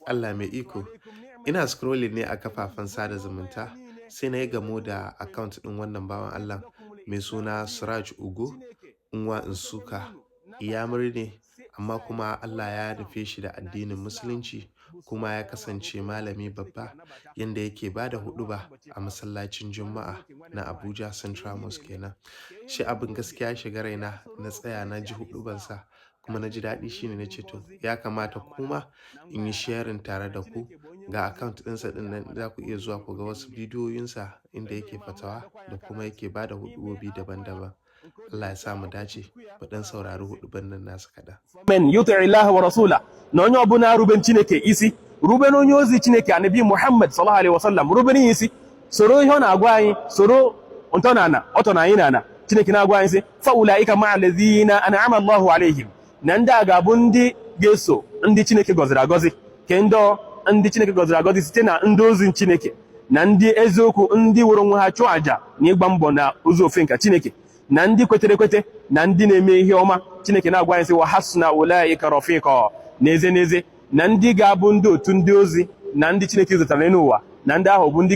Allah mai iko. Ina scrolling ne a kafafen sada zumunta sai na yi gamo da account ɗin wannan bawan Allah mai suna Siraj Ugo Nwa Nsuka. Iyamuri ne amma kuma Allah ya nufe shi da addinin Musulunci kuma ya kasance malami babba yanda yake bada huɗuba a masallacin Juma'a na Abuja Central Mosque kenan. Shi abin gaskiya ya shiga raina na tsaya na ji huɗubansa kuma na ji daɗi shine na ce to ya kamata kuma in yi sharing tare da ku ga account ɗinsa ɗin nan za ku iya zuwa ku ga wasu bidiyoyinsa inda yake fatawa da kuma yake bada huɗubobi daban-daban. Allah ya sa mu dace mu dan saurari huɗuban nan nasu kaɗan. Men yuti Allah wa rasula na onye ọbụla ruben Chineke isi ruben onye ozi Chineke anabi Muhammad sallallahu alaihi wasallam ruben isi soro ihe ọ na-agwa anyị soro ntọnana ọtọ na anyị na Chineke na-agwa anyị sị fa ulaika ma'a alladhina an'ama Allahu alaihim na ndị a ga-abụ ndị ga-eso ndị Chineke gọziri agọzi ke ndị Chineke gọziri agọzi site na ndị ozi Chineke na ndị eziokwu ndị were onwe ha chụọ àjà na ịgba mbọ na ụzọ ofe nke Chineke na ndị kwetere ekwete na ndị na-eme ihe ọma. Chineke na-agwa anyị sị wa hasuna ulaika rafiqa n'eze na ndị ga-abụ ndị otu ndị ozi na ndị Chineke zụtara n'ụwa na ndị ahụ bụ ndị